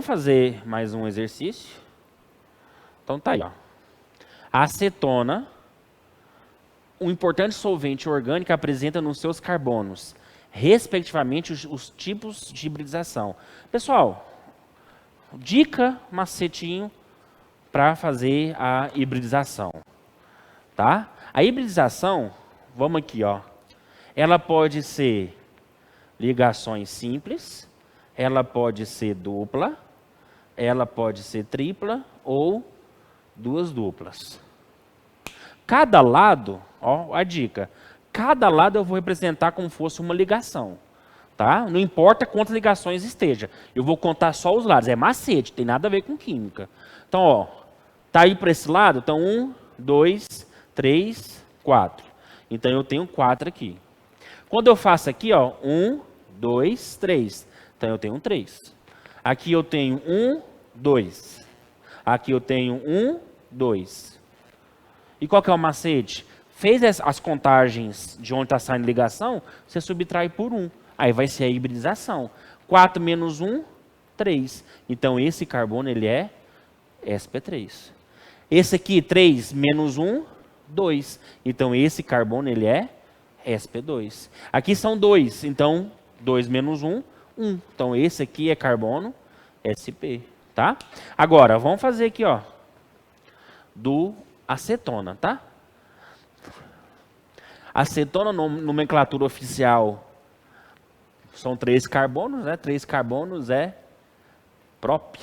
vamos fazer mais um exercício. Então tá aí, ó. A acetona, um importante solvente orgânico, apresenta nos seus carbonos, respectivamente, os tipos de hibridização. Pessoal, dica, macetinho para fazer a hibridização, tá? A hibridização, vamos aqui, ó. Ela pode ser ligações simples, ela pode ser dupla, ela pode ser tripla ou duas duplas. Cada lado, ó, a dica, cada lado eu vou representar como fosse uma ligação, tá? Não importa quantas ligações esteja, eu vou contar só os lados, é macete, tem nada a ver com química. Então, ó, tá aí para esse lado, então 1, 2, 3, 4. Então eu tenho 4 aqui. Quando eu faço aqui, ó, 1, 2, 3, então eu tenho 3. Aqui eu tenho 1, 2. Aqui eu tenho 1, 2. E qual que é o macete? Fez as contagens de onde está saindo ligação, você subtrai por 1. Aí vai ser a hibridização. 4 menos 1, 3. Então esse carbono ele é sp3. Esse aqui, 3 menos 1, 2. Então esse carbono ele é sp2. Aqui são 2, então 2 menos 1, 1. Então esse aqui é carbono sp, tá? Agora, vamos fazer aqui, ó, do acetona, tá? Acetona, nomenclatura oficial, são 3 carbonos, né? 3 carbonos é prop.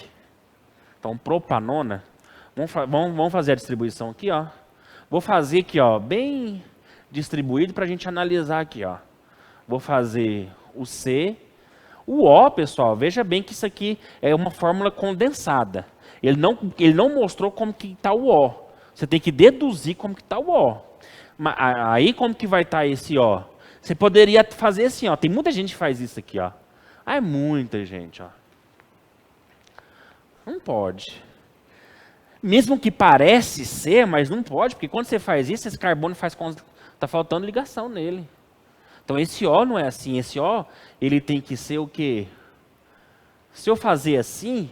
Então, propanona, vamos fazer a distribuição aqui, ó. Vou fazer aqui, ó, bem distribuído para a gente analisar aqui, ó. Vou fazer o C. O O, pessoal, veja bem que isso aqui é uma fórmula condensada. Ele não mostrou como que está o O. Você tem que deduzir como que está o O. Aí como que vai estar esse O? Você poderia fazer assim, ó. Tem muita gente que faz isso aqui, ó. Ah, é muita gente, ó. Não pode. Mesmo que parece ser, mas não pode, porque quando você faz isso, esse carbono faz tá faltando ligação nele. Então esse O não é assim, esse O, ele tem que ser o quê? Se eu fazer assim,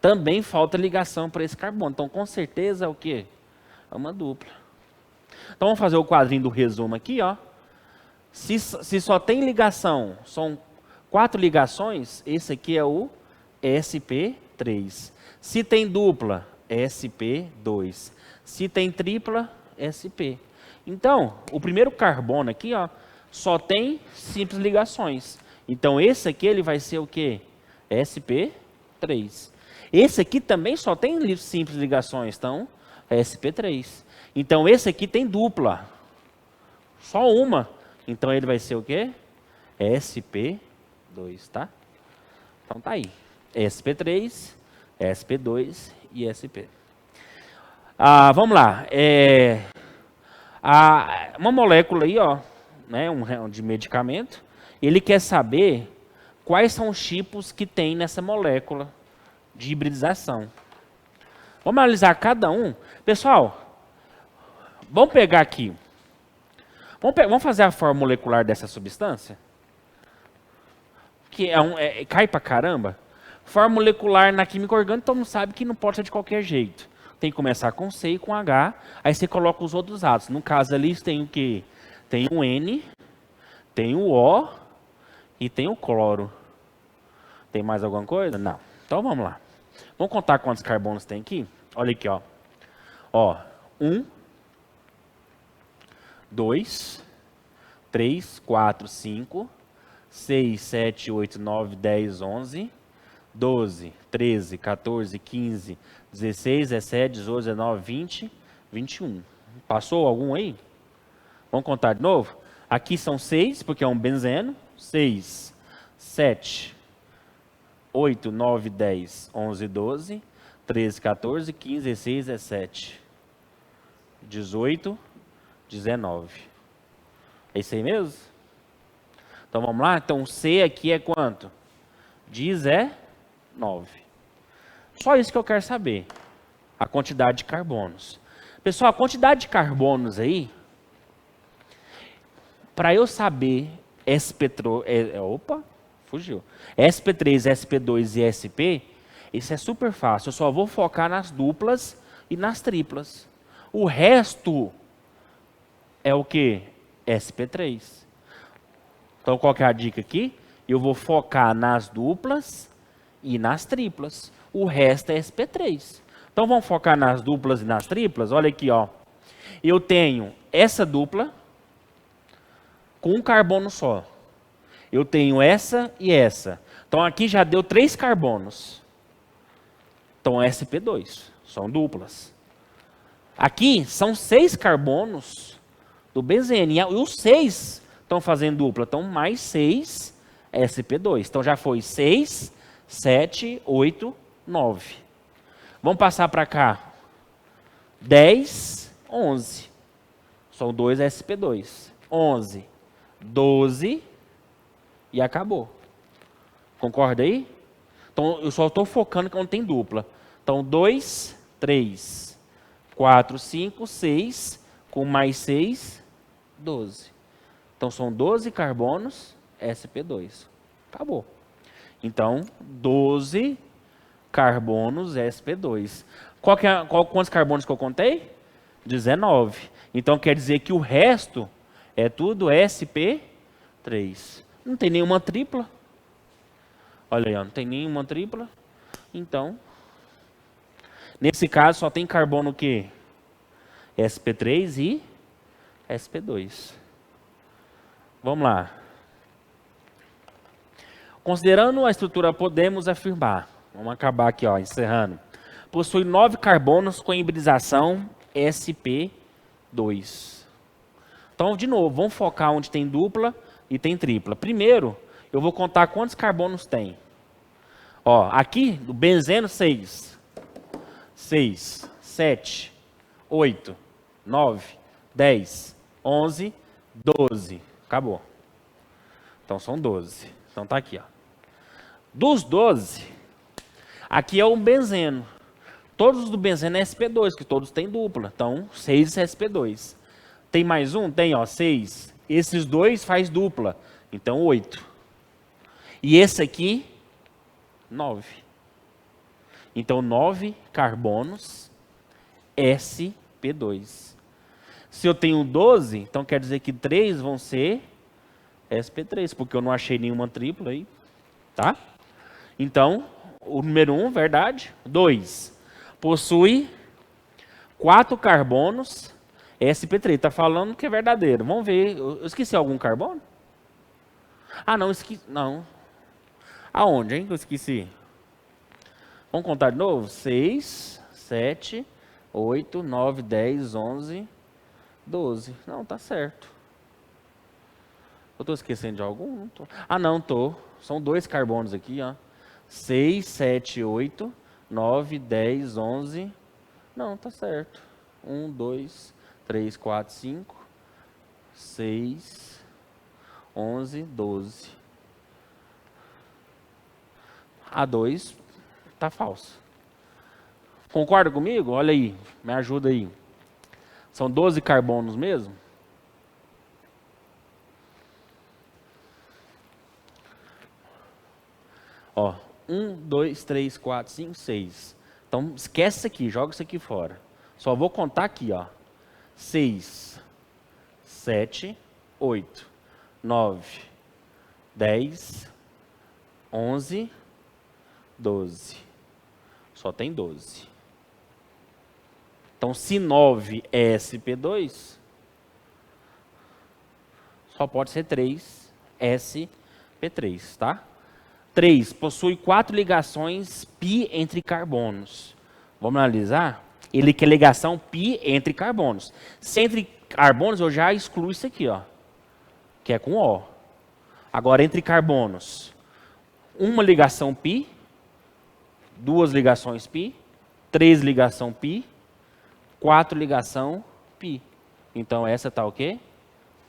também falta ligação para esse carbono. Então com certeza é o quê? É uma dupla. Então vamos fazer o quadrinho do resumo aqui, ó. Se só tem ligação, são 4 ligações, esse aqui é o sp3. Se tem dupla, sp2. Se tem tripla, sp. Então, o primeiro carbono aqui, ó, só tem simples ligações. Então, esse aqui ele vai ser o quê? sp3. Esse aqui também só tem simples ligações, então, sp3. Então, esse aqui tem dupla. Só uma. Então, ele vai ser o quê? sp2, tá? Então, tá aí. sp3, sp2 e sp. Vamos lá. Uma molécula aí, ó, né, de medicamento, ele quer saber quais são os tipos que tem nessa molécula de hibridização. Vamos analisar cada um. Pessoal, vamos pegar aqui. Vamos fazer a forma molecular dessa substância? Que cai pra caramba. Forma molecular na química orgânica, todo mundo sabe que não pode ser de qualquer jeito. Tem que começar com C e com H, aí você coloca os outros átomos. No caso ali, tem o quê? Tem o N, tem o O e tem o cloro. Tem mais alguma coisa? Não. Então vamos lá. Vamos contar quantos carbonos tem aqui? Olha aqui, ó. Ó, 1, 2, 3, 4, 5, 6, 7, 8, 9, 10, 11, 12, 13, 14, 15, 16, 17, 18, 19, 20, 21. Passou algum aí? Vamos contar de novo? Aqui são 6, porque é um benzeno. 6, 7, 8, 9, 10, 11, 12, 13, 14, 15, 16, 17, 18, 19. É isso aí mesmo? Então vamos lá? Então C aqui é quanto? 19. Só isso que eu quero saber. A quantidade de carbonos. Pessoal, a quantidade de carbonos aí, para eu saber opa, fugiu. sp3, sp2 e sp, isso é super fácil. Eu só vou focar nas duplas e nas triplas. O resto é o que? sp3. Então, qual que é a dica aqui? Eu vou focar nas duplas e nas triplas. O resto é sp3. Então, vamos focar nas duplas e nas triplas? Olha aqui, ó. Eu tenho essa dupla com um carbono só. Eu tenho essa e essa. Então, aqui já deu 3 carbonos. Então, sp2. São duplas. Aqui são 6 carbonos do benzeno. E os 6 estão fazendo dupla. Então, mais 6 sp2. Então, já foi 6, 7, 8, 9. Vamos passar para cá. 10, 11. São 2 sp2. 11, 12 e acabou. Concorda aí? Então, eu só estou focando que não tem dupla. Então, 2, 3, 4, 5, 6, com mais 6, 12. Então, são 12 carbonos sp2. Acabou. Então, 12 carbonos sp2. Quantos carbonos que eu contei? 19. Então, quer dizer que o resto é tudo sp3. Não tem nenhuma tripla. Olha aí, ó, não tem nenhuma tripla. Então, nesse caso, só tem carbono o quê? sp3 e sp2. Vamos lá. Considerando a estrutura, podemos afirmar. Vamos acabar aqui, ó, encerrando. Possui 9 carbonos com hibridização sp2. Então, de novo, vamos focar onde tem dupla e tem tripla. Primeiro, eu vou contar quantos carbonos tem. Ó, aqui, do benzeno, 6. 6, 7, 8, 9, 10, 11, 12. Acabou. Então, são 12. Então, tá aqui, ó. Dos 12, aqui é um benzeno. Todos os do benzeno é sp2, que todos têm dupla. Então, 6 sp2. Tem mais um? Tem, ó, 6. Esses dois faz dupla. Então, 8. E esse aqui, 9. Então, 9 carbonos sp2. Se eu tenho 12, então quer dizer que 3 vão ser sp3, porque eu não achei nenhuma tripla aí. Tá? Então, o número 1, verdade. 2. Possui 4 carbonos sp3. Está falando que é verdadeiro. Vamos ver. Eu esqueci algum carbono? Ah, não. Não. Aonde, hein, que eu esqueci? Vamos contar de novo? 6, 7, 8, 9, 10, 11, 12. Não, tá certo. Eu estou esquecendo de algum? Não tô. Ah, não, tô. São 2 carbonos aqui, ó. 6, 7, 8, 9, 10, 11. Não, tá certo. 1, 2, 3, 4, 5, 6, 11, 12. A2 tá falso. Concorda comigo? Olha aí, me ajuda aí. São 12 carbonos mesmo? Ó, 1, 2, 3, 4, 5, 6. Então, esquece isso aqui, joga isso aqui fora. Só vou contar aqui, ó. 6, 7, 8, 9, 10, 11, 12. Só tem 12. Então, se 9 é sp2, só pode ser 3 sp3, tá? 3. Possui 4 ligações π entre carbonos. Vamos analisar? Ele quer ligação π entre carbonos. Se entre carbonos, eu já excluo isso aqui, ó, que é com O. Agora, entre carbonos, uma ligação π, 2 ligações π, 3 ligação π, 4 ligação π. Então, essa tá o quê?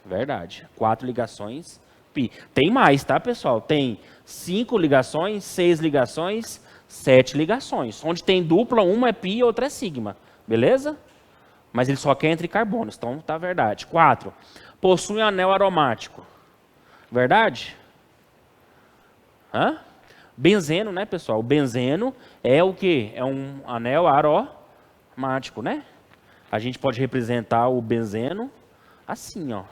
Verdade. 4 ligações π. Tem mais, tá, pessoal? Tem 5 ligações, 6 ligações, 7 ligações. Onde tem dupla, uma é π e outra é sigma. Beleza? Mas ele só quer entre carbonos, então tá verdade. 4. Possui um anel aromático. Verdade? Hã? Benzeno, né, pessoal? O benzeno é o quê? É um anel aromático, né? A gente pode representar o benzeno assim, ó,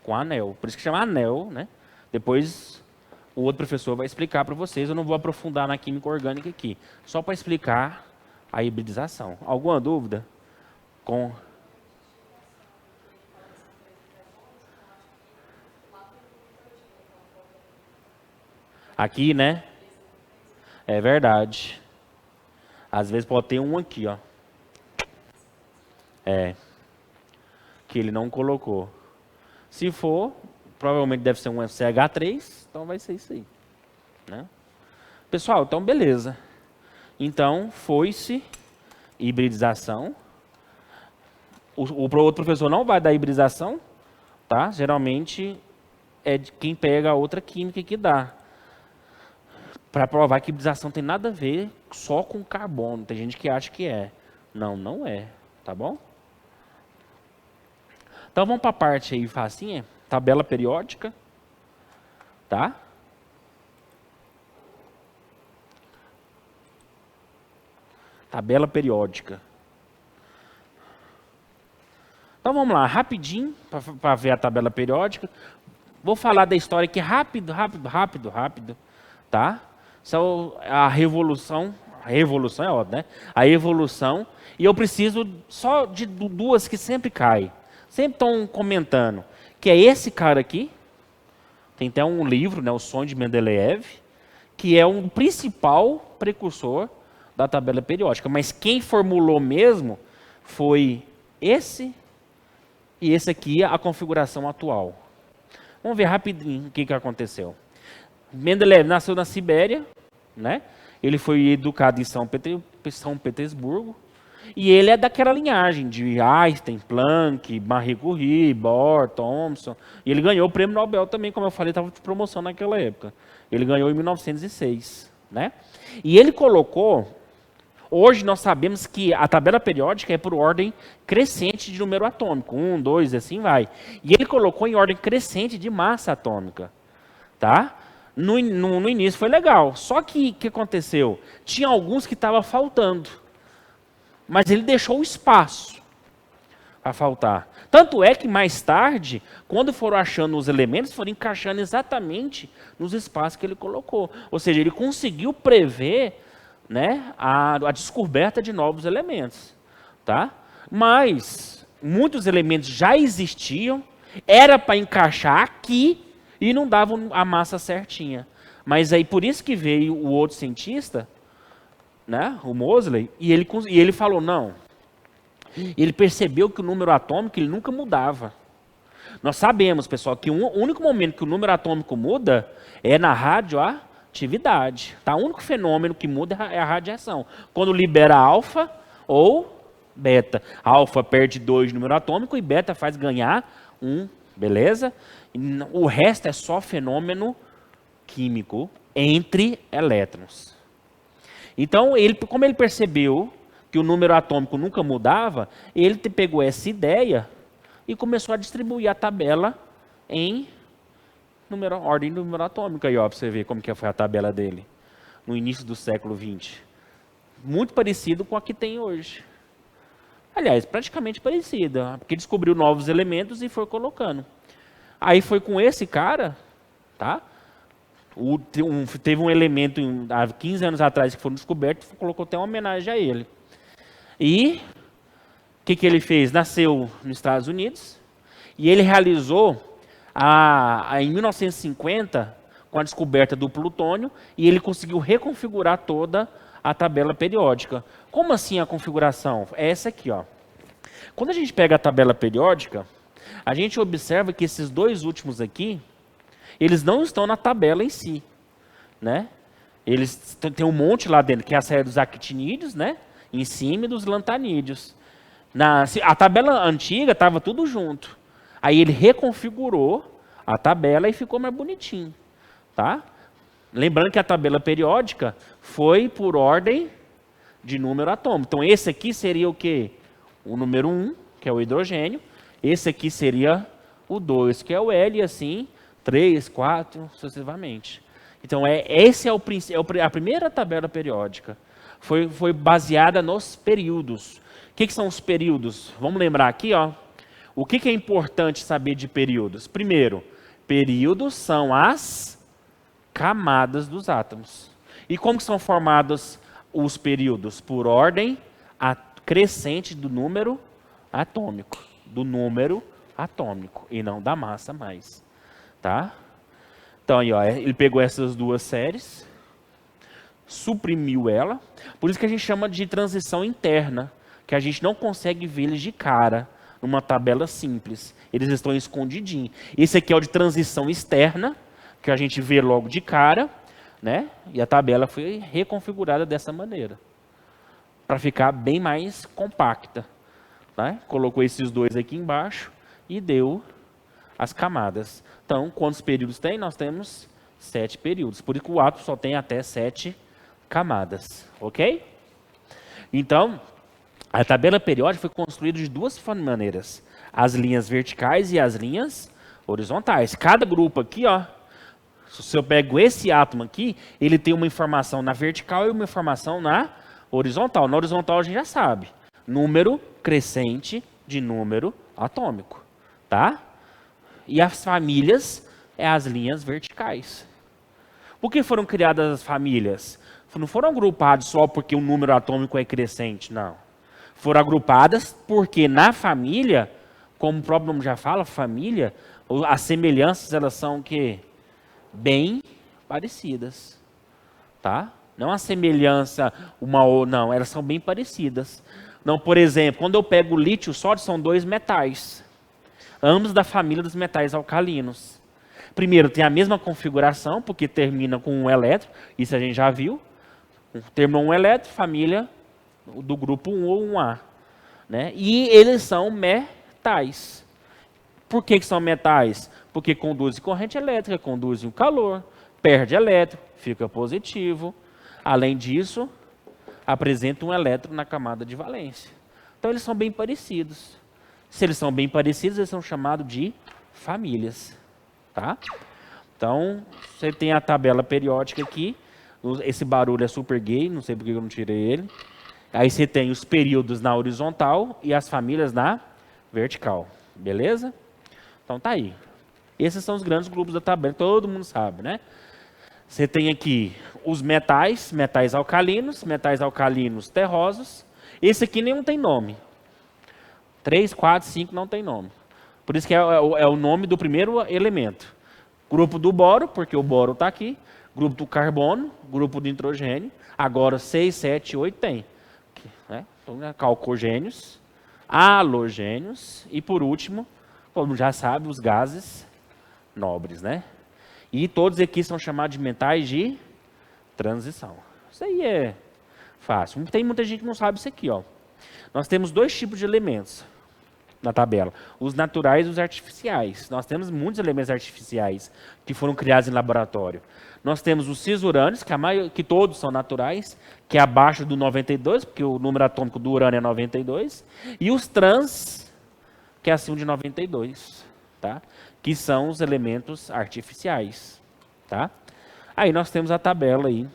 com anel. Por isso que chama anel, né? Depois o outro professor vai explicar para vocês. Eu não vou aprofundar na química orgânica aqui. Só para explicar a hibridização. Alguma dúvida? Com... Aqui, né? É verdade. Às vezes pode ter um aqui, ó. É. Que ele não colocou. Se for, provavelmente deve ser um FCH3, então vai ser isso aí. Né? Pessoal, então beleza. Então, foi-se hibridização. O outro professor não vai dar hibridização, tá? Geralmente é de quem pega a outra química que dá. Para provar que hibridização tem nada a ver só com carbono. Tem gente que acha que é. Não, não é. Tá bom? Então vamos para a parte aí facinha. Tabela periódica. Tá? Tabela periódica. Então vamos lá, rapidinho, para ver a tabela periódica. Vou falar da história aqui rápido, tá? Só a revolução é óbvio, né? A evolução, e eu preciso só de duas que sempre caem. Sempre estão comentando, que é esse cara aqui, tem até um livro, né, O Sonho de Mendeleev, que é um principal precursor da tabela periódica. Mas quem formulou mesmo foi esse e esse aqui, a configuração atual. Vamos ver rapidinho o que aconteceu. Mendeleev nasceu na Sibéria, né? Ele foi educado em São Petersburgo, e ele é daquela linhagem de Einstein, Planck, Marie Curie, Bohr, Thomson, e ele ganhou o prêmio Nobel também, como eu falei, estava de promoção naquela época. Ele ganhou em 1906, né? E ele colocou, hoje nós sabemos que a tabela periódica é por ordem crescente de número atômico, 1, 2, assim vai. E ele colocou em ordem crescente de massa atômica, tá? No início foi legal, só que o que aconteceu? Tinha alguns que estavam faltando, mas ele deixou o espaço para faltar. Tanto é que mais tarde, quando foram achando os elementos, foram encaixando exatamente nos espaços que ele colocou. Ou seja, ele conseguiu prever, né, a descoberta de novos elementos. Tá? Mas muitos elementos já existiam, era para encaixar aqui e não davam a massa certinha. Mas aí por isso que veio o outro cientista, né, o Moseley, e ele falou, não. Ele percebeu que o número atômico ele nunca mudava. Nós sabemos, pessoal, que o único momento que o número atômico muda é na radioatividade. Tá? O único fenômeno que muda é a radiação. Quando libera alfa ou beta. Alfa perde 2 de número atômico e beta faz ganhar 1, beleza? O resto é só fenômeno químico entre elétrons. Então, como ele percebeu que o número atômico nunca mudava, ele pegou essa ideia e começou a distribuir a tabela em ordem do número atômico. Aí, ó, para você ver como que foi a tabela dele no início do século XX. Muito parecido com a que tem hoje. Aliás, praticamente parecida, porque descobriu novos elementos e foi colocando. Aí foi com esse cara, tá? Teve um elemento há 15 anos atrás que foi descoberto, colocou até uma homenagem a ele. E o que ele fez? Nasceu nos Estados Unidos e ele realizou em 1950, com a descoberta do plutônio, e ele conseguiu reconfigurar toda a tabela periódica. Como assim a configuração? É essa aqui, ó. Quando a gente pega a tabela periódica, a gente observa que esses dois últimos aqui, eles não estão na tabela em si, né? Eles têm um monte lá dentro, que é a série dos actinídeos, né? Em cima dos lantanídeos. A tabela antiga estava tudo junto. Aí ele reconfigurou a tabela e ficou mais bonitinho, tá? Lembrando que a tabela periódica foi por ordem de número atômico. Então esse aqui seria o quê? O número 1, que é o hidrogênio. Esse aqui seria o 2, que é o L, e assim 3, 4, sucessivamente. Então, esse é a primeira tabela periódica. Foi baseada nos períodos. O que são os períodos? Vamos lembrar aqui, ó. O que é importante saber de períodos? Primeiro, períodos são as camadas dos átomos. E como são formados os períodos? Por ordem crescente do número atômico. Do número atômico e não da massa mais. Tá? Então, aí, ó, ele pegou essas duas séries, suprimiu ela. Por isso que a gente chama de transição interna, que a gente não consegue ver eles de cara numa tabela simples. Eles estão escondidinhos. Esse aqui é o de transição externa, que a gente vê logo de cara, né? E a tabela foi reconfigurada dessa maneira, para ficar bem mais compacta. Né? Colocou esses dois aqui embaixo e deu as camadas. Então, quantos períodos tem? Nós temos 7 períodos. Por isso que o átomo só tem até 7 camadas. Ok? Então, a tabela periódica foi construída de duas maneiras. As linhas verticais e as linhas horizontais. Cada grupo aqui, ó, se eu pego esse átomo aqui, ele tem uma informação na vertical e uma informação na horizontal. Na horizontal a gente já sabe. Número crescente de número atômico. Tá? E as famílias é as linhas verticais. Por que foram criadas as famílias? Não foram agrupadas só porque o número atômico é crescente, não. Foram agrupadas porque na família, como o próprio nome já fala, família, as semelhanças elas são o quê? Bem parecidas. Tá? Não a semelhança uma ou não, elas são bem parecidas. Não, por exemplo, quando eu pego o lítio e o sódio, são dois metais. Ambos da família dos metais alcalinos. Primeiro, tem a mesma configuração, porque termina com um elétron, isso a gente já viu. Terminou um elétron, família do grupo 1 ou 1A. Né? E eles são metais. Por que são metais? Porque conduzem corrente elétrica, conduzem o calor, perde elétron, fica positivo. Além disso, apresenta um elétron na camada de valência. Então eles são bem parecidos. Se eles são bem parecidos, eles são chamados de famílias. Tá? Então, você tem a tabela periódica aqui. Esse barulho é super gay, não sei porque eu não tirei ele. Aí você tem os períodos na horizontal e as famílias na vertical. Beleza? Então tá aí. Esses são os grandes grupos da tabela, todo mundo sabe, né? Você tem aqui os metais metais alcalinos terrosos. Esse aqui nenhum tem nome. 3, 4, 5 não tem nome. Por isso que é o nome do primeiro elemento. Grupo do boro, porque o boro está aqui. Grupo do carbono, grupo do nitrogênio. Agora 6, 7, 8 tem. Né? Então, calcogênios, halogênios e por último, como já sabe, os gases nobres. Né? E todos aqui são chamados de metais de transição. Isso aí é fácil. Tem muita gente que não sabe isso aqui. Ó. Nós temos dois tipos de elementos na tabela. Os naturais e os artificiais. Nós temos muitos elementos artificiais que foram criados em laboratório. Nós temos os cisurânios, que todos são naturais, que é abaixo do 92, porque o número atômico do urânio é 92. E os trans, que é acima de 92, tá? Que são os elementos artificiais. Tá? Aí nós temos a tabela aí,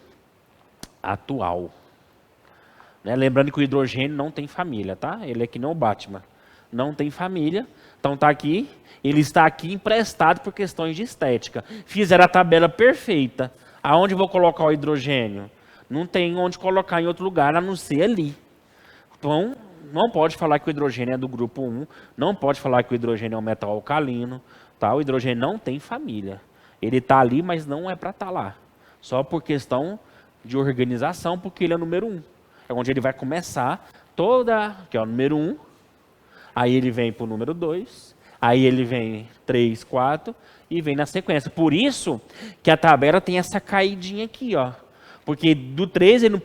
atual. Né? Lembrando que o hidrogênio não tem família, tá? Ele é que nem o Batman. Não tem família, então está aqui, ele está aqui emprestado por questões de estética. Fizeram a tabela perfeita. Aonde vou colocar o hidrogênio? Não tem onde colocar em outro lugar, a não ser ali. Então, não pode falar que o hidrogênio é do grupo 1, não pode falar que o hidrogênio é um metal alcalino. Tá? O hidrogênio não tem família. Ele está ali, mas não é para estar lá. Só por questão de organização, porque ele é o número 1. É onde ele vai começar toda, que é o número 1, aí ele vem para o número 2, aí ele vem 3, 4 e vem na sequência. Por isso que a tabela tem essa caidinha aqui, ó. Porque do 3 ele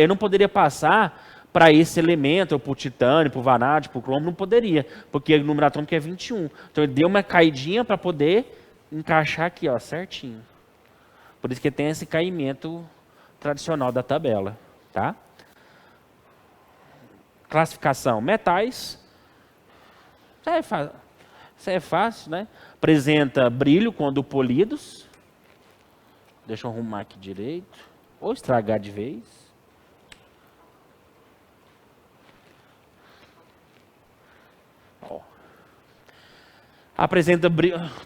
não poderia passar para esse elemento, para o titânio, para o vanádio, para o cromo, não poderia, porque o número atômico é 21. Então ele deu uma caidinha para poder encaixar aqui, ó, certinho. Por isso que tem esse caimento tradicional da tabela, tá? Classificação: metais. Isso é fácil, né? Apresenta brilho quando polidos. Deixa eu arrumar aqui direito. Ou estragar de vez. Ó. Apresenta,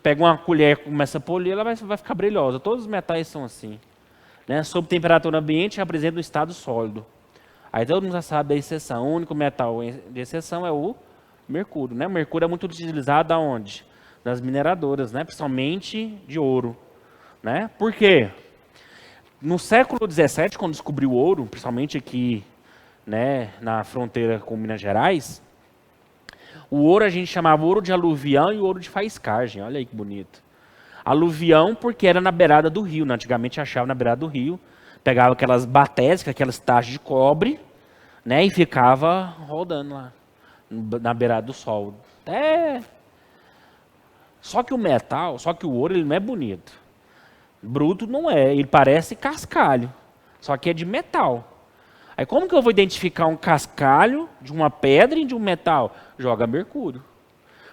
pega uma colher e começa a polir, ela vai ficar brilhosa. Todos os metais são assim. Né? Sob temperatura ambiente, apresenta um estado sólido. Aí todo mundo já sabe da exceção. O único metal de exceção é o mercúrio. Né? O mercúrio é muito utilizado aonde? Nas mineradoras, né? Principalmente de ouro. Né? Por quê? No século XVII, quando descobriu o ouro, principalmente aqui, né, na fronteira com Minas Gerais, o ouro a gente chamava ouro de aluvião e ouro de faiscagem. Olha aí que bonito. Aluvião porque era na beirada do rio. Né? Antigamente achava na beirada do rio. Pegava aquelas batés, aquelas taxas de cobre, né, e ficava rodando lá, na beirada do sol. Só que o ouro, ele não é bonito. Bruto não é, ele parece cascalho, só que é de metal. Aí como que eu vou identificar um cascalho de uma pedra e de um metal? Joga mercúrio.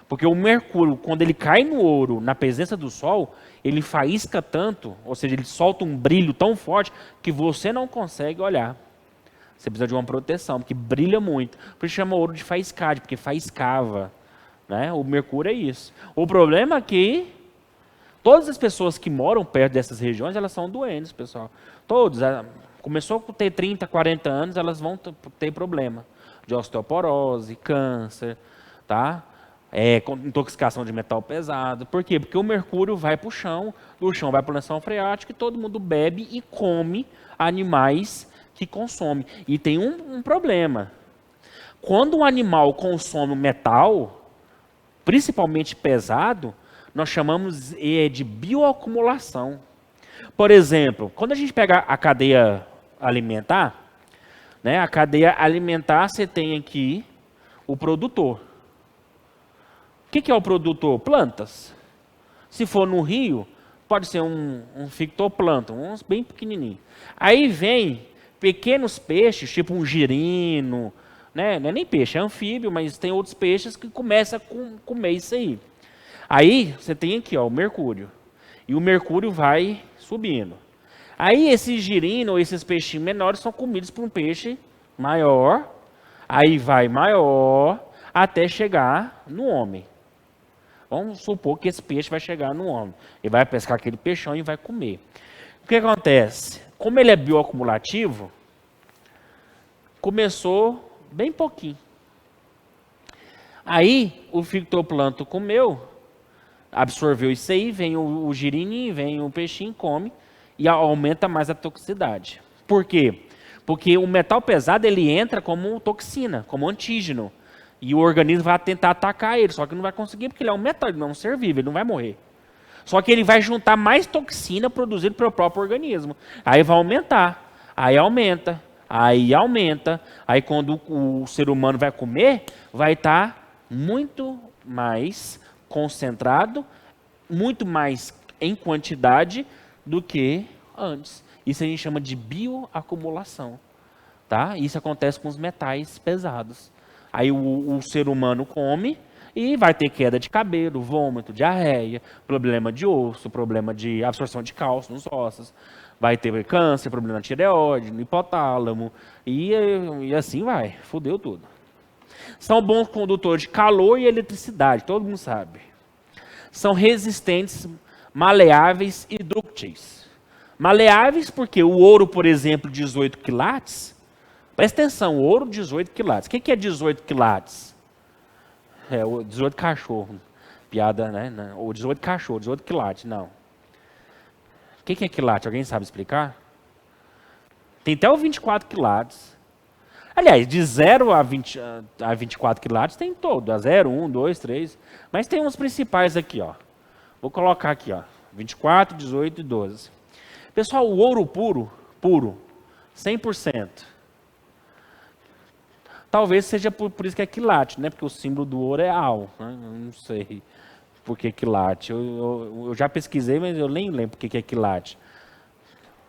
Porque o mercúrio, quando ele cai no ouro, na presença do sol, ele faísca tanto, ou seja, ele solta um brilho tão forte que você não consegue olhar. Você precisa de uma proteção, porque brilha muito. Por isso chama ouro de faiscagem, porque faiscava. Né? O mercúrio é isso. O problema é que todas as pessoas que moram perto dessas regiões, elas são doentes, pessoal. Todos. Começou a ter 30, 40 anos, elas vão ter problema de osteoporose, câncer, tá? Intoxicação de metal pesado. Por quê? Porque o mercúrio vai para o chão, do chão vai para o lençol freático e todo mundo bebe e come animais que consomem. E tem um problema. Quando um animal consome metal, principalmente pesado, nós chamamos de bioacumulação. Por exemplo, quando a gente pega a cadeia alimentar, né, a cadeia alimentar você tem aqui o produtor. O que é o produtor? Plantas. Se for no rio, pode ser um fitoplâncton, uns bem pequenininhos. Aí vem pequenos peixes, tipo um girino, né? Não é nem peixe, é anfíbio, mas tem outros peixes que começam a comer isso aí. Aí você tem aqui ó, o mercúrio. E o mercúrio vai subindo. Aí esses girinos, ou esses peixinhos menores, são comidos por um peixe maior. Aí vai maior até chegar no homem. Vamos supor que esse peixe vai chegar no homem. Ele vai pescar aquele peixão e vai comer. O que acontece? Como ele é bioacumulativo, começou bem pouquinho. Aí o fitoplâncton comeu, absorveu isso aí, vem o girinho, vem o peixinho, come e aumenta mais a toxicidade. Por quê? Porque o metal pesado ele entra como toxina, como antígeno. E o organismo vai tentar atacar ele, só que não vai conseguir porque ele é um metal, ele não é um ser vivo, ele não vai morrer. Só que ele vai juntar mais toxina produzida pelo próprio organismo. Aí vai aumentar, aí aumenta, aí aumenta. Aí quando o ser humano vai comer, vai estar muito mais concentrado, muito mais em quantidade do que antes. Isso a gente chama de bioacumulação. Tá? Isso acontece com os metais pesados. Aí o ser humano come e vai ter queda de cabelo, vômito, diarreia, problema de osso, problema de absorção de cálcio nos ossos, vai ter câncer, problema de tireoide, no hipotálamo, e assim vai, fudeu tudo. São bons condutores de calor e eletricidade, todo mundo sabe. São resistentes, maleáveis e dúcteis. Maleáveis porque o ouro, por exemplo, 18 quilates, presta atenção, ouro 18 quilates. O que é 18 quilates? É, 18 cachorro. Piada, né? Ou 18 cachorro, 18 quilates, não. O que é quilate? Alguém sabe explicar? Tem até o 24 quilates. Aliás, de 0 a 24 quilates tem todo. A 0, 1, 2, 3. Mas tem uns principais aqui, ó. Vou colocar aqui, ó. 24, 18 e 12. Pessoal, o ouro puro, 100%. Talvez seja por isso que é quilate, né? Porque o símbolo do ouro é Al. Né? Eu não sei por que quilate. Eu já pesquisei, mas eu nem lembro por que é quilate.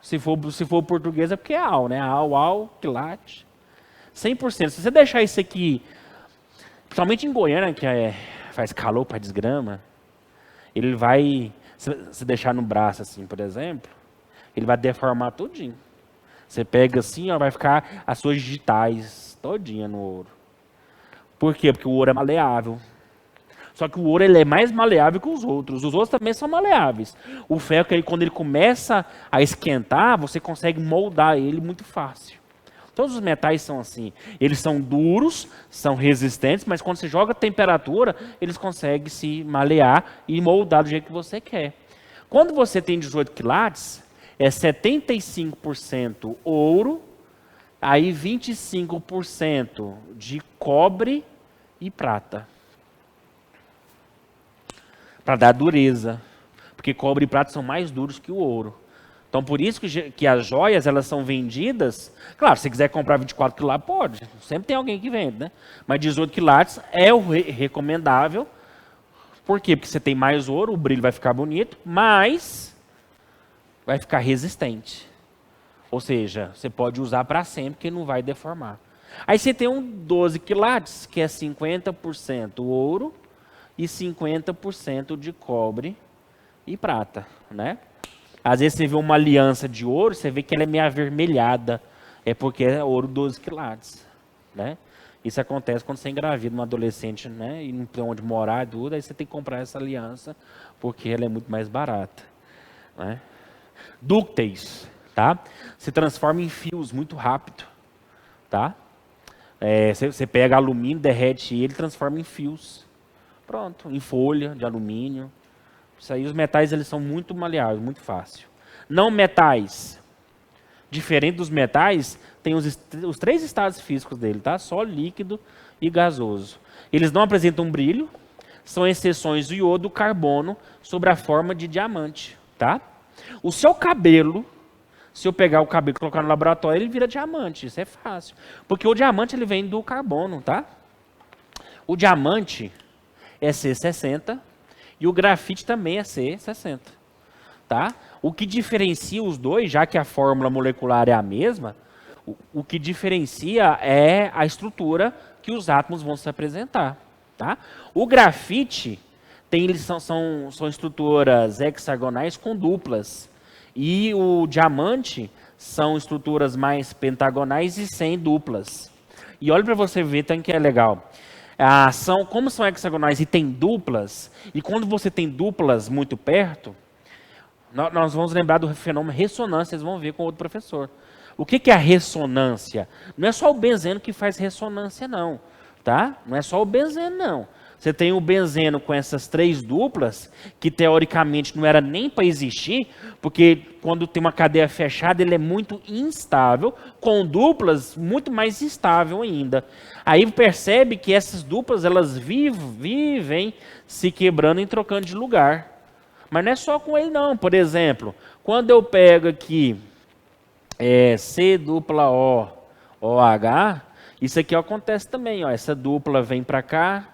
Se for português é porque é Al, né? Al, quilate. 100%. Se você deixar isso aqui, principalmente em Goiânia, que faz calor para desgrama, ele vai, se deixar no braço assim, por exemplo, Ele vai deformar tudinho. Você pega assim, ó, vai ficar as suas digitais todinha no ouro. Por quê? Porque o ouro é maleável. Só que o ouro ele é mais maleável que os outros. Os outros também são maleáveis. O ferro, quando ele começa a esquentar, você consegue moldar ele muito fácil. Todos os metais são assim. Eles são duros, são resistentes, mas quando você joga a temperatura, eles conseguem se malear e moldar do jeito que você quer. Quando você tem 18 quilates, é 75% ouro, aí 25% de cobre e prata. Para dar dureza. Porque cobre e prata são mais duros que o ouro. Então, por isso que as joias, elas são vendidas. Claro, se você quiser comprar 24 quilates, pode. Sempre tem alguém que vende, né? Mas 18 quilates é o recomendável. Por quê? Porque você tem mais ouro, o brilho vai ficar bonito, mas vai ficar resistente. Ou seja, você pode usar para sempre, que não vai deformar. Aí você tem um 12 quilates, que é 50% ouro e 50% de cobre e prata, né? Às vezes você vê uma aliança de ouro, você vê que ela é meio avermelhada. É porque é ouro 12 quilates, né? Isso acontece quando você engravida uma adolescente, né? E não tem onde morar, tudo, aí você tem que comprar essa aliança, porque ela é muito mais barata, né? Dúcteis, tá? Se transforma em fios muito rápido, tá? Você pega alumínio, derrete ele, transforma em fios. Pronto, em folha de alumínio. Isso aí, os metais, eles são muito maleáveis, muito fácil. Não metais. Diferente dos metais, tem os três estados físicos dele, tá? Sólido, líquido e gasoso. Eles não apresentam brilho, são exceções do iodo, do carbono, sobre a forma de diamante, tá? O seu cabelo, se eu pegar o cabelo e colocar no laboratório, ele vira diamante, isso é fácil. Porque o diamante, ele vem do carbono, tá? O diamante é C60 e o grafite também é C60, tá? O que diferencia os dois, já que a fórmula molecular é a mesma, o que diferencia é a estrutura que os átomos vão se apresentar, tá? O grafite são estruturas hexagonais com duplas, e o diamante são estruturas mais pentagonais e sem duplas. E olha para você ver, então, que é legal. Como são hexagonais e tem duplas, e quando você tem duplas muito perto, nós vamos lembrar do fenômeno ressonância, vocês vão ver com outro professor. O que é a ressonância? Não é só o benzeno que faz ressonância, não. Tá? Não é só o benzeno, não. Você tem o benzeno com essas três duplas, que teoricamente não era nem para existir, porque quando tem uma cadeia fechada, ele é muito instável, com duplas, muito mais instável ainda. Aí percebe que essas duplas, elas vivem se quebrando e trocando de lugar. Mas não é só com ele, não. Por exemplo, quando eu pego aqui C dupla O, OH, isso aqui acontece também. Ó, essa dupla vem para cá,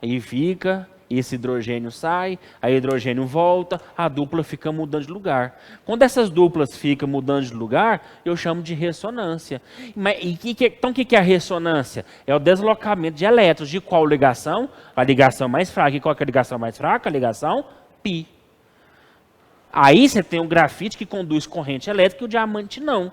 aí fica, esse hidrogênio sai, aí o hidrogênio volta, a dupla fica mudando de lugar. Quando essas duplas ficam mudando de lugar, eu chamo de ressonância. Então o que é a ressonância? É o deslocamento de elétrons. De qual ligação? A ligação mais fraca. E qual é a ligação mais fraca? A ligação π. Aí você tem o grafite que conduz corrente elétrica e o diamante não.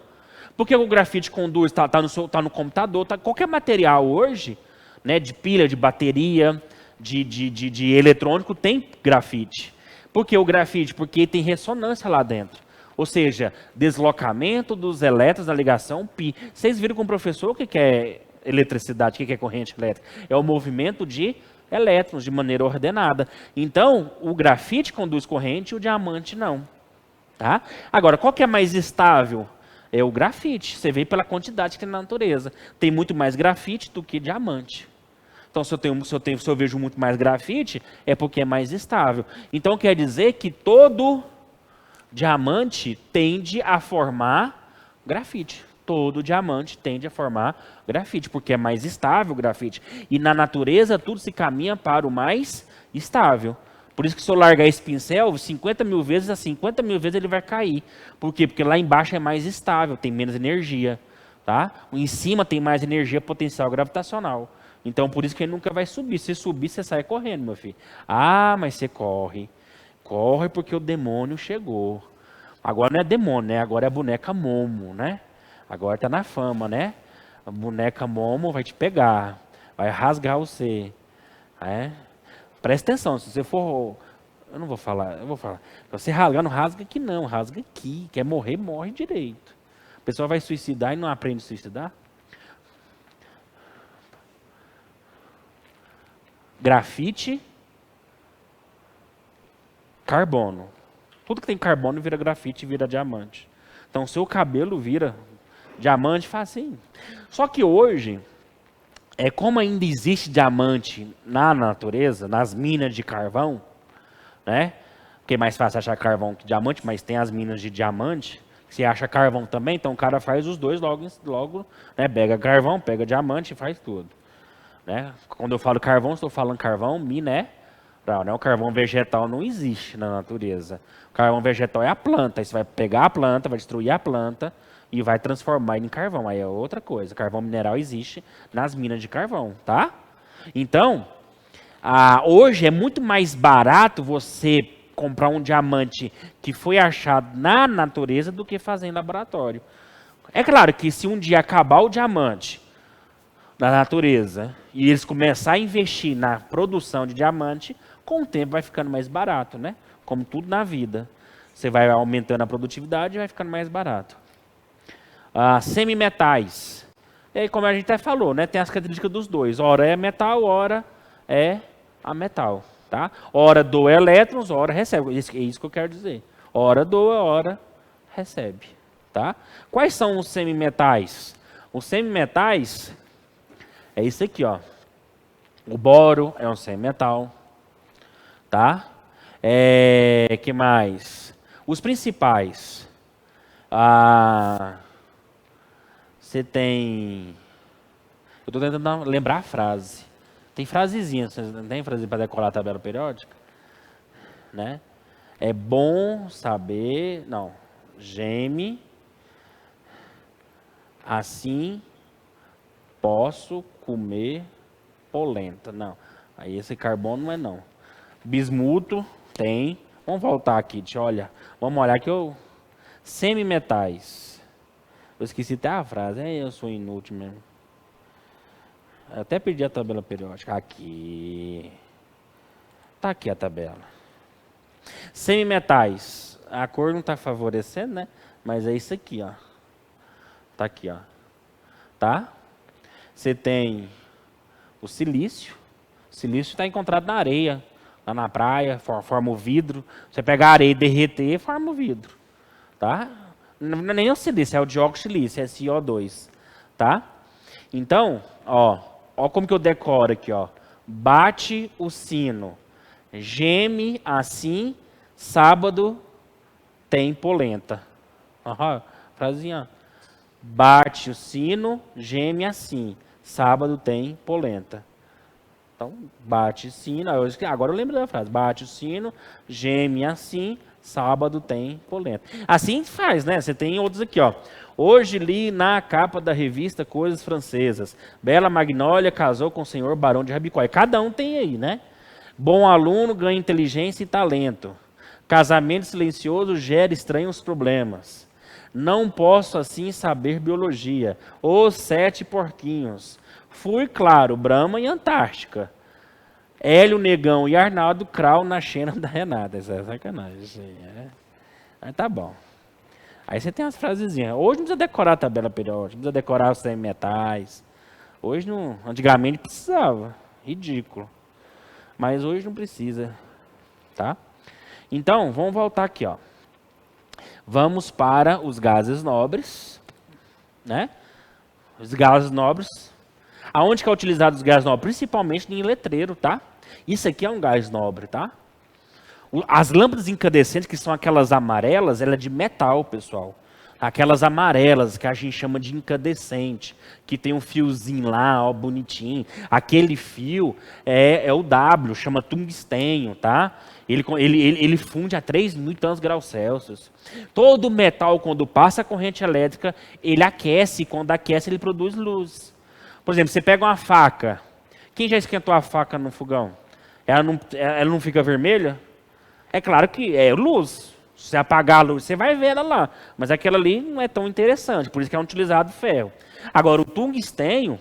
Porque o grafite conduz, tá no computador, qualquer material hoje, né, de pilha, de bateria, de eletrônico, tem grafite. Por que o grafite? Porque tem ressonância lá dentro. Ou seja, deslocamento dos elétrons na ligação π. Vocês viram com o professor o que é eletricidade, o que é corrente elétrica? É o movimento de elétrons de maneira ordenada. Então, o grafite conduz corrente e o diamante não. Tá? Agora, qual que é mais estável? É o grafite. Você vê pela quantidade que tem na natureza. Tem muito mais grafite do que diamante. Então, se eu vejo muito mais grafite, é porque é mais estável. Então, quer dizer que todo diamante tende a formar grafite. Todo diamante tende a formar grafite, porque é mais estável o grafite. E na natureza, tudo se caminha para o mais estável. Por isso que se eu largar esse pincel, 50 mil vezes, a 50 mil vezes ele vai cair. Por quê? Porque lá embaixo é mais estável, tem menos energia. Tá? Em cima tem mais energia potencial gravitacional. Então, por isso que ele nunca vai subir. Se subir, você sai correndo, meu filho. Ah, mas você corre. Corre porque o demônio chegou. Agora não é demônio, né? Agora é a boneca Momo, né? Agora tá na fama, né? A boneca Momo vai te pegar, vai rasgar você. É? Presta atenção, se você for... Eu não vou falar, eu vou falar. Se você rasgar, não rasga aqui não, rasga aqui. Quer morrer, morre direito. A pessoa vai suicidar e não aprende a suicidar? Grafite, carbono. Tudo que tem carbono vira grafite, vira diamante. Então, seu cabelo vira diamante facinho. Só que hoje, como ainda existe diamante na natureza, nas minas de carvão, né? Porque é mais fácil achar carvão que diamante, mas tem as minas de diamante. Você acha carvão também, então o cara faz os dois logo, né? Pega carvão, pega diamante e faz tudo. Né? Quando eu falo carvão, estou falando carvão mineral. Né? O carvão vegetal não existe na natureza. O carvão vegetal é a planta. Aí você vai pegar a planta, vai destruir a planta e vai transformar em carvão. Aí é outra coisa. Carvão mineral existe nas minas de carvão, tá? Então, hoje é muito mais barato você comprar um diamante que foi achado na natureza do que fazer em laboratório. É claro que se um dia acabar o diamante da natureza e eles começarem a investir na produção de diamante, com o tempo vai ficando mais barato, né? Como tudo na vida. Você vai aumentando a produtividade e vai ficando mais barato. Semimetais. E aí, como a gente até falou, né? Tem as características dos dois. Ora é metal, ora é ametal. Tá? Ora doa elétrons, ora recebe. É isso que eu quero dizer. Ora doa, ora recebe. Tá? Quais são os semimetais? Os semimetais é isso aqui, ó. O boro é um semimetal, tá? Que mais? Os principais. Você tem... Eu estou tentando lembrar a frase. Tem frasezinha, você não tem frase para decorar a tabela periódica? Né? É bom saber... Não. Geme. Assim posso comer polenta. Não. Aí esse carbono não é não. Bismuto tem. Vamos voltar aqui, olha. Vamos olhar aqui. Semimetais. Eu esqueci até a frase. Eu sou inútil mesmo. Eu até perdi a tabela periódica. Aqui. Tá aqui a tabela. Semimetais. A cor não está favorecendo, né? Mas é isso aqui, ó. Tá aqui, ó. Tá? Você tem o silício. O silício está encontrado na areia, lá na praia, forma o vidro. Você pega a areia e derreter, forma o vidro. Tá? Não é nem o silício, é o dióxido de silício, é CO2. Tá? Então, ó como que eu decoro aqui, ó. Bate o sino, geme assim, sábado tem polenta. Frasinha. Bate o sino, geme assim. Sábado tem polenta. Então, bate o sino. Agora eu lembro da frase. Bate o sino, geme assim. Sábado tem polenta. Assim faz, né? Você tem outros aqui, ó. Hoje li na capa da revista Coisas Francesas. Bela Magnólia casou com o senhor Barão de Rabicóia. Cada um tem aí, né? Bom aluno ganha inteligência e talento. Casamento silencioso gera estranhos problemas. Não posso assim saber biologia. Os 7 porquinhos. Fui, claro, Brahma e Antártica. Hélio, Negão e Arnaldo Krau na Xena da Renata. Isso é sacanagem. Isso aí Mas tá bom. Aí você tem as frasezinhas. Hoje não precisa decorar a tabela periódica, não precisa decorar os semimetais. Hoje não. Antigamente precisava. Ridículo. Mas hoje não precisa. Tá? Então, vamos voltar aqui, ó. Vamos para os gases nobres, né? Os gases nobres. Aonde que é utilizado os gases nobres? Principalmente em letreiro, tá? Isso aqui é um gás nobre, tá? As lâmpadas incandescentes, que são aquelas amarelas, ela é de metal, pessoal. Aquelas amarelas que a gente chama de incandescente, que tem um fiozinho lá, ó, bonitinho. Aquele fio é o W, chama tungstênio, tá? Ele funde a 3.000 e tantos graus Celsius. Todo metal, quando passa a corrente elétrica, ele aquece. Quando aquece, ele produz luz. Por exemplo, você pega uma faca. Quem já esquentou a faca no fogão? Ela não fica vermelha? É claro que é luz. Se você apagar a luz, você vai ver ela lá. Mas aquela ali não é tão interessante, por isso que é utilizado ferro. Agora, o tungstênio,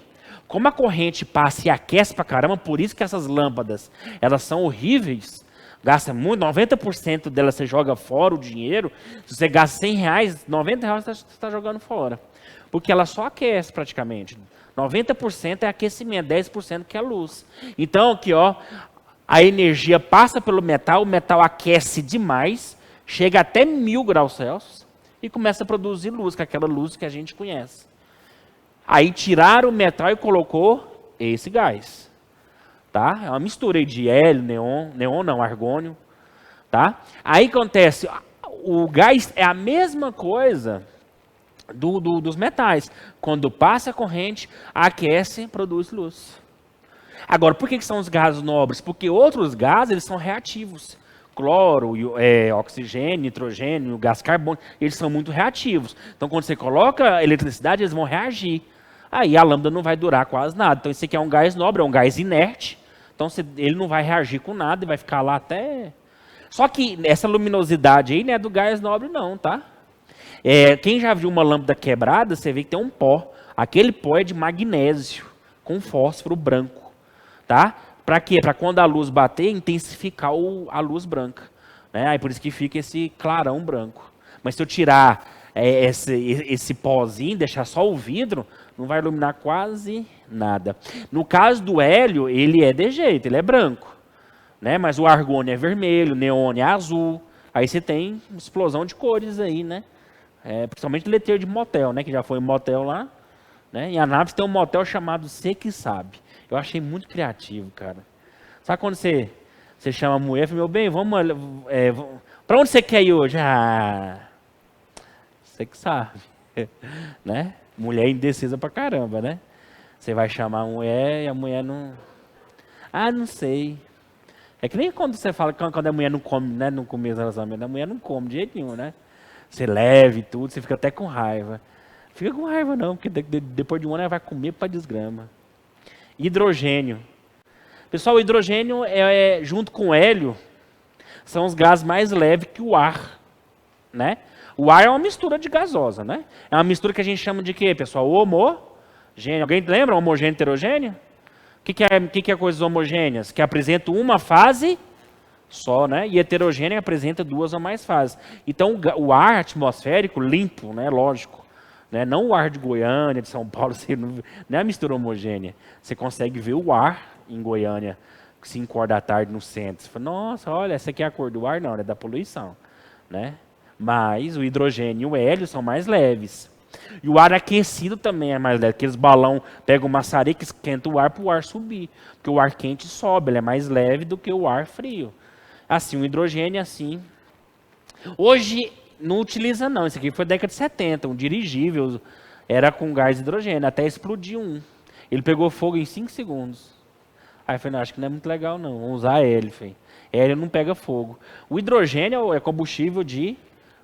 como a corrente passa e aquece pra caramba, por isso que essas lâmpadas, elas são horríveis, gasta muito, 90% delas você joga fora o dinheiro. Se você gasta R$100, R$90 você está jogando fora. Porque ela só aquece praticamente. 90% é aquecimento, 10% que é luz. Então, aqui, ó, a energia passa pelo metal, o metal aquece demais, chega até 1000 graus Celsius e começa a produzir luz, que é aquela luz que a gente conhece. Aí tiraram o metal e colocou esse gás. Tá? É uma mistura aí de hélio, neon não, argônio. Tá? Aí acontece, o gás é a mesma coisa dos metais. Quando passa a corrente, aquece, produz luz. Agora, por que são os gases nobres? Porque outros gases eles são reativos. Cloro, oxigênio, nitrogênio, gás carbônico, eles são muito reativos. Então, quando você coloca eletricidade, eles vão reagir. Aí a lâmpada não vai durar quase nada. Então, esse aqui é um gás nobre, é um gás inerte. Então, ele não vai reagir com nada e vai ficar lá até... Só que essa luminosidade aí não é do gás nobre não, tá? Quem já viu uma lâmpada quebrada, você vê que tem um pó. Aquele pó é de magnésio, com fósforo branco. Tá? Para quê? Para quando a luz bater, intensificar a luz branca. Né? Aí por isso que fica esse clarão branco. Mas se eu tirar esse pozinho, deixar só o vidro, não vai iluminar quase nada. No caso do hélio, ele é de jeito, ele é branco. Né? Mas o argônio é vermelho, o neon é azul. Aí você tem explosão de cores aí, né? Principalmente letreiro de motel, né? Que já foi em motel lá. Né? Em Anápolis tem um motel chamado Cê Que Sabe. Eu achei muito criativo, cara. Sabe quando você chama a mulher e fala, meu bem, vamos... para onde você quer ir hoje? Ah, você que sabe. Né? Mulher indecisa pra caramba, né? Você vai chamar a mulher e a mulher não... Ah, não sei. É que nem quando você fala, quando a mulher não come, né? No começo do relacionamento, a mulher não come de jeito nenhum, né? Você leva e tudo, você fica até com raiva. Fica com raiva não, porque depois de um ano ela vai comer pra desgrama. Hidrogênio. Pessoal, o hidrogênio, junto com o hélio, são os gases mais leves que o ar. Né? O ar é uma mistura de gasosa. Né? É uma mistura que a gente chama de quê, pessoal? Homogêneo. Alguém lembra? Homogêneo e heterogêneo? O que é coisas homogêneas? Que apresentam uma fase só, né? E heterogêneo apresenta duas ou mais fases. Então, o ar atmosférico limpo, né? Lógico. Né? Não o ar de Goiânia, de São Paulo, não é a mistura homogênea. Você consegue ver o ar em Goiânia, 5 horas da tarde no centro. Você fala, nossa, olha, essa aqui é a cor do ar? Não, é da poluição. Né? Mas o hidrogênio e o hélio são mais leves. E o ar aquecido também é mais leve. Aqueles balão pegam o maçarico, esquenta o ar para o ar subir. Porque o ar quente sobe, ele é mais leve do que o ar frio. Assim, o hidrogênio, assim. Hoje, não utiliza não, isso aqui foi década de 70, um dirigível, era com gás de hidrogênio, até explodiu um. Ele pegou fogo em 5 segundos. Aí eu falei, não, acho que não é muito legal não, vamos usar hélio. Hélio não pega fogo. O hidrogênio é combustível de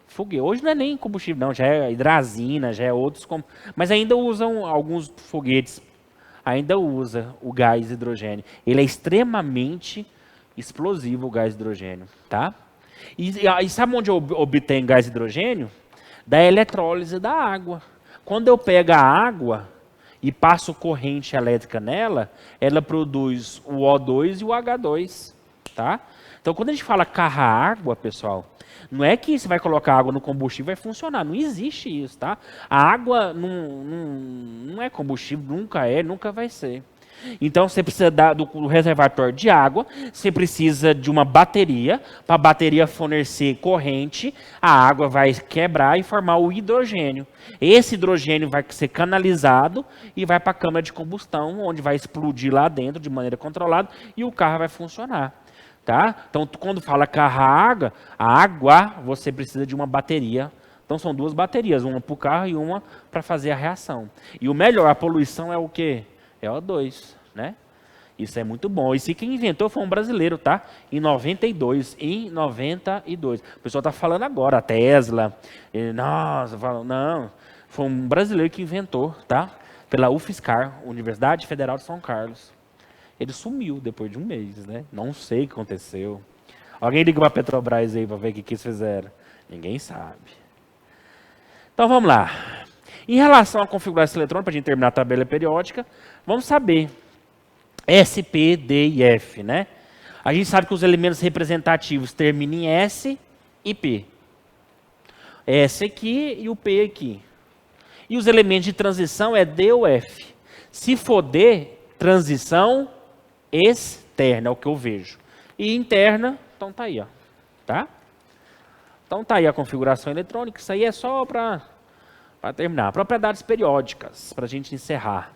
foguete. Hoje não é nem combustível não, já é hidrazina, já é outros, mas ainda usam alguns foguetes, ainda usa o gás de hidrogênio. Ele é extremamente explosivo, o gás de hidrogênio, tá? E sabe onde eu obtenho gás de hidrogênio? Da eletrólise da água. Quando eu pego a água e passo corrente elétrica nela, ela produz o O2 e o H2. Tá? Então, quando a gente fala carrar água, pessoal, não é que você vai colocar água no combustível e vai funcionar. Não existe isso. Tá? A água não é combustível, nunca vai ser. Então, você precisa do reservatório de água, você precisa de uma bateria, para a bateria fornecer corrente, a água vai quebrar e formar o hidrogênio. Esse hidrogênio vai ser canalizado e vai para a câmara de combustão, onde vai explodir lá dentro de maneira controlada e o carro vai funcionar. Tá? Então, quando fala carrar água, você precisa de uma bateria. Então, são 2 baterias, uma para o carro e uma para fazer a reação. E o melhor, a poluição é o quê? É O2, né? Isso é muito bom. E se quem inventou foi um brasileiro, tá? Em 92. O pessoal está falando agora, a Tesla. Nossa, não. Foi um brasileiro que inventou, tá? Pela UFSCar, Universidade Federal de São Carlos. Ele sumiu depois de um mês, né? Não sei o que aconteceu. Alguém liga para a Petrobras aí para ver o que eles fizeram. Ninguém sabe. Então vamos lá. Em relação à configuração eletrônica, para a gente terminar a tabela periódica, vamos saber S, P, D e F, né? A gente sabe que os elementos representativos terminam em S e P. S aqui e o P aqui. E os elementos de transição é D ou F. Se for D, transição externa, é o que eu vejo. E interna, então tá aí, ó. Tá? Então tá aí a configuração eletrônica. Isso aí é só para terminar. Propriedades periódicas, para a gente encerrar.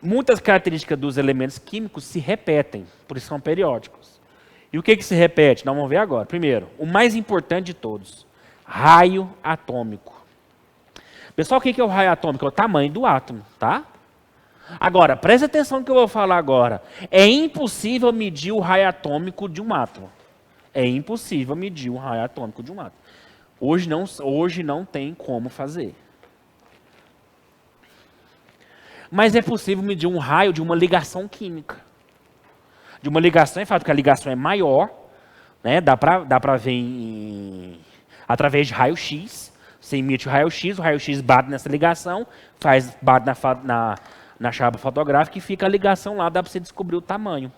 Muitas características dos elementos químicos se repetem, por isso são periódicos. E o que se repete? Nós vamos ver agora. Primeiro, o mais importante de todos, raio atômico. Pessoal, o que é o raio atômico? É o tamanho do átomo, tá? Agora, preste atenção no que eu vou falar agora. É impossível medir o raio atômico de um átomo. É impossível medir o raio atômico de um átomo. Hoje não tem como fazer. Mas é possível medir um raio de uma ligação química. De uma ligação, é fato que a ligação é maior, né? Dá para ver através de raio-x. Você emite o raio-x bate nessa ligação, bate na chapa fotográfica e fica a ligação lá, dá para você descobrir o tamanho.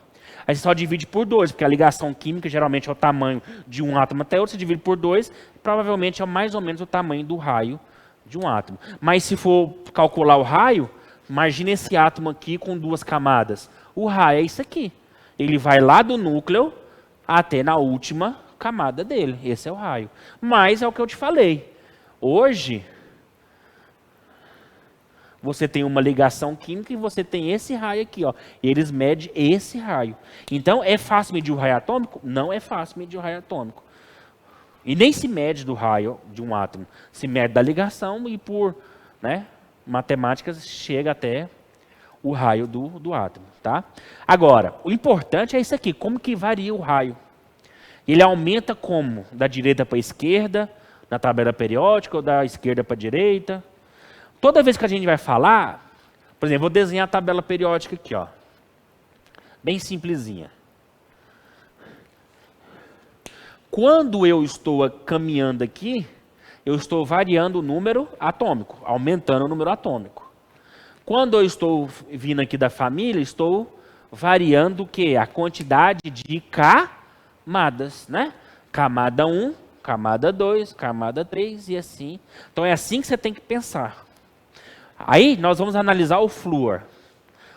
Aí você só divide por 2, porque a ligação química geralmente é o tamanho de um átomo até outro, você divide por 2, provavelmente é mais ou menos o tamanho do raio de um átomo. Mas se for calcular o raio, imagine esse átomo aqui com 2 camadas. O raio é isso aqui. Ele vai lá do núcleo até na última camada dele. Esse é o raio. Mas é o que eu te falei. Hoje, você tem uma ligação química e você tem esse raio aqui, ó. E eles medem esse raio. Então, é fácil medir o raio atômico? Não é fácil medir o raio atômico. E nem se mede do raio de um átomo. Se mede da ligação e por, né, matemáticas chega até o raio do átomo, tá? Agora, o importante é isso aqui, como que varia o raio. Ele aumenta como? Da direita para a esquerda, na tabela periódica, ou da esquerda para a direita. Toda vez que a gente vai falar, por exemplo, vou desenhar a tabela periódica aqui, ó. Bem simplesinha. Quando eu estou caminhando aqui, eu estou variando o número atômico, aumentando o número atômico. Quando eu estou vindo aqui da família, estou variando o quê? A quantidade de camadas, né? Camada 1, camada 2, camada 3 e assim. Então é assim que você tem que pensar. Aí nós vamos analisar o flúor.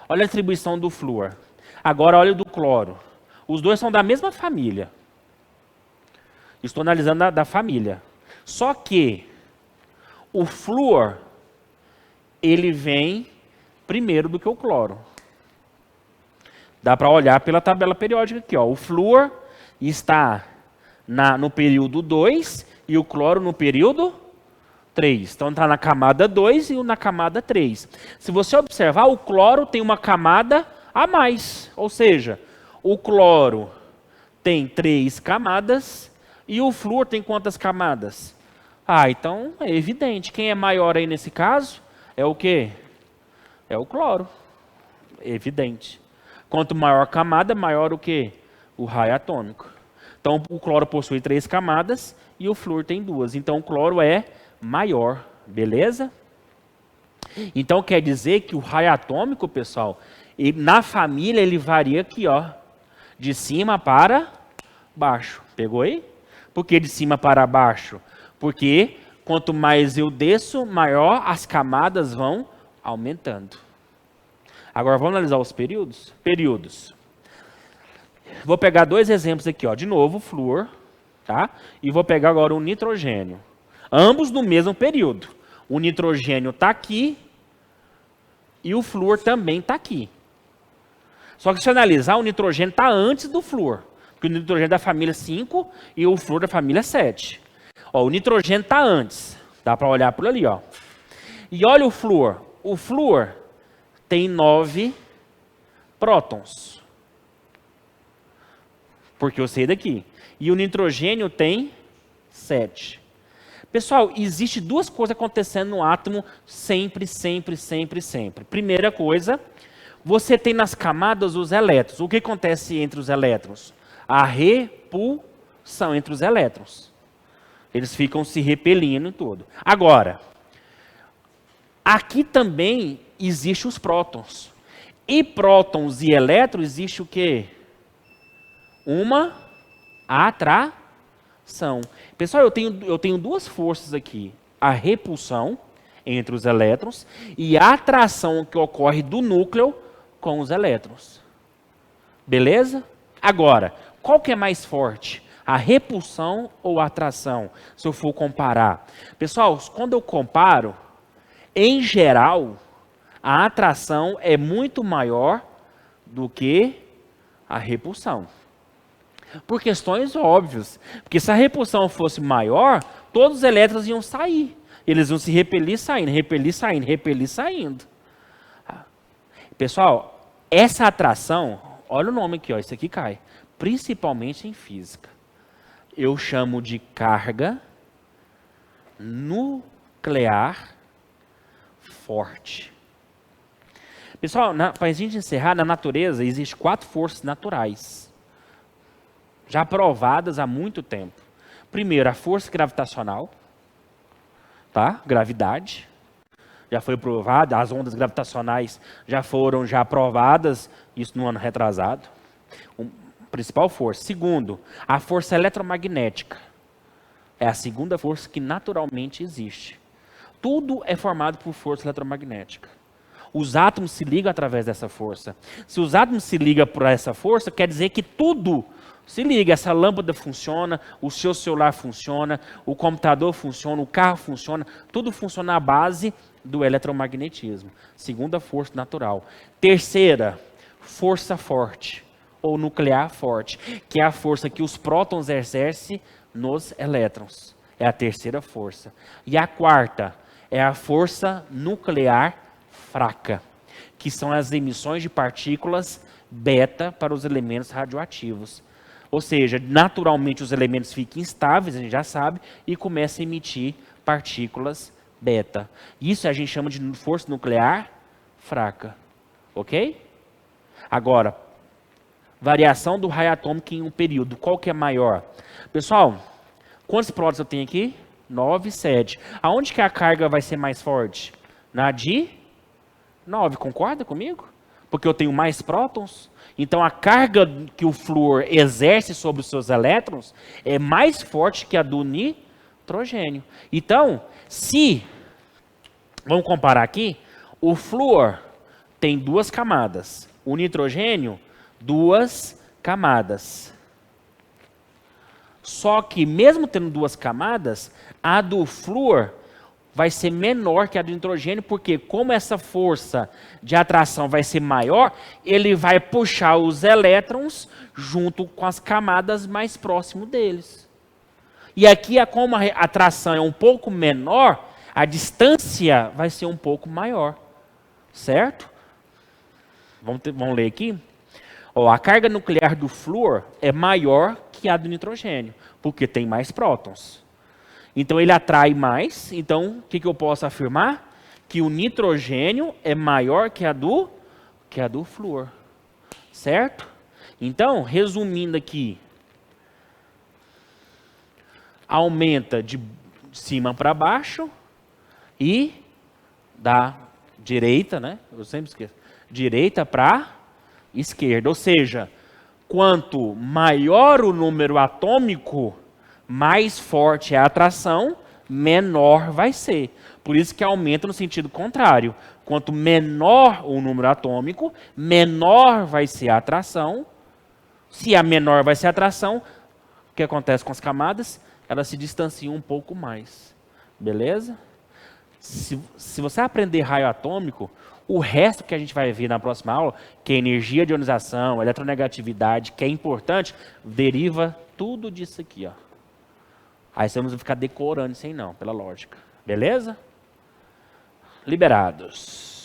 Olha a distribuição do flúor. Agora olha o do cloro. Os dois são da mesma família. Estou analisando da família. Só que o flúor, ele vem primeiro do que o cloro. Dá para olhar pela tabela periódica aqui, ó. O flúor está no período 2 e o cloro no período 3. Então está na camada 2 e na camada 3. Se você observar, o cloro tem uma camada a mais. Ou seja, o cloro tem 3 camadas e o flúor tem quantas camadas? Então é evidente. Quem é maior aí nesse caso é o quê? É o cloro. É evidente. Quanto maior a camada, maior o quê? O raio atômico. Então o cloro possui 3 camadas e o flúor tem 2. Então o cloro é maior, beleza? Então quer dizer que o raio atômico, pessoal, na família ele varia aqui, ó, de cima para baixo. Pegou aí? Por que de cima para baixo? Porque quanto mais eu desço, maior as camadas vão aumentando. Agora vamos analisar os períodos? Períodos. Vou pegar 2 exemplos aqui, ó. De novo, o flúor, tá? E vou pegar agora o nitrogênio. Ambos no mesmo período. O nitrogênio está aqui e o flúor também está aqui. Só que se você analisar, o nitrogênio está antes do flúor. Porque o nitrogênio é da família 5 e o flúor da família 7. Ó, o nitrogênio está antes. Dá para olhar por ali, ó. E olha o flúor. O flúor tem 9 prótons. Porque eu sei daqui. E o nitrogênio tem 7. Pessoal, existe 2 coisas acontecendo no átomo sempre, sempre, sempre, sempre. Primeira coisa, você tem nas camadas os elétrons. O que acontece entre os elétrons? A repulsão entre os elétrons. Eles ficam se repelindo e tudo. Agora, aqui também existe os prótons. E prótons e elétrons existe o quê? Uma atração. Pessoal, eu tenho duas forças aqui. A repulsão entre os elétrons e a atração que ocorre do núcleo com os elétrons. Beleza? Agora, qual que é mais forte? A repulsão ou a atração? Se eu for comparar. Pessoal, quando eu comparo, em geral, a atração é muito maior do que a repulsão. Por questões óbvias. Porque se a repulsão fosse maior, todos os elétrons iam sair. Eles iam se repelir saindo, repelir saindo, repelir saindo. Pessoal, essa atração, olha o nome aqui, ó, isso aqui cai. Principalmente em física. Eu chamo de carga nuclear forte. Pessoal, para a gente encerrar, na natureza existem 4 forças naturais. Já provadas há muito tempo. Primeiro, a força gravitacional. Tá? Gravidade. Já foi provada, as ondas gravitacionais já foram provadas, isso no ano retrasado. Principal força. Segundo, a força eletromagnética. É a segunda força que naturalmente existe. Tudo é formado por força eletromagnética. Os átomos se ligam através dessa força. Se os átomos se ligam por essa força, quer dizer que tudo se liga. Essa lâmpada funciona, o seu celular funciona, o computador funciona, o carro funciona. Tudo funciona à base do eletromagnetismo. Segunda força natural. Terceira, força forte, ou nuclear forte, que é a força que os prótons exercem nos elétrons. É a terceira força. E a quarta é a força nuclear fraca, que são as emissões de partículas beta para os elementos radioativos. Ou seja, naturalmente os elementos ficam instáveis, a gente já sabe, e começam a emitir partículas beta. Isso a gente chama de força nuclear fraca. Ok? Agora, variação do raio atômico em um período. Qual que é maior? Pessoal, quantos prótons eu tenho aqui? 9, 7. Aonde que a carga vai ser mais forte? Na de 9, concorda comigo? Porque eu tenho mais prótons. Então a carga que o flúor exerce sobre os seus elétrons é mais forte que a do nitrogênio. Então, vamos comparar aqui, o flúor tem 2 camadas. O nitrogênio, 2 camadas. Só que mesmo tendo 2 camadas, a do flúor vai ser menor que a do nitrogênio, porque como essa força de atração vai ser maior, ele vai puxar os elétrons junto com as camadas mais próximas deles. E aqui, como a atração é um pouco menor, a distância vai ser um pouco maior. Certo? Vamos ler aqui. A carga nuclear do flúor é maior que a do nitrogênio, porque tem mais prótons. Então ele atrai mais. Então o que eu posso afirmar? Que o nitrogênio é maior que a do flúor. Certo? Então, resumindo aqui, aumenta de cima para baixo e da direita, né? Eu sempre esqueço. Direita para esquerda. Ou seja, quanto maior o número atômico, mais forte é a atração, menor vai ser. Por isso que aumenta no sentido contrário. Quanto menor o número atômico, menor vai ser a atração. Se a menor vai ser a atração, o que acontece com as camadas? Elas se distanciam um pouco mais. Beleza? Se você aprender raio atômico, o resto que a gente vai ver na próxima aula, que é energia de ionização, eletronegatividade, que é importante, deriva tudo disso aqui, ó. Aí você não vai ficar decorando isso aí não, pela lógica. Beleza? Liberados.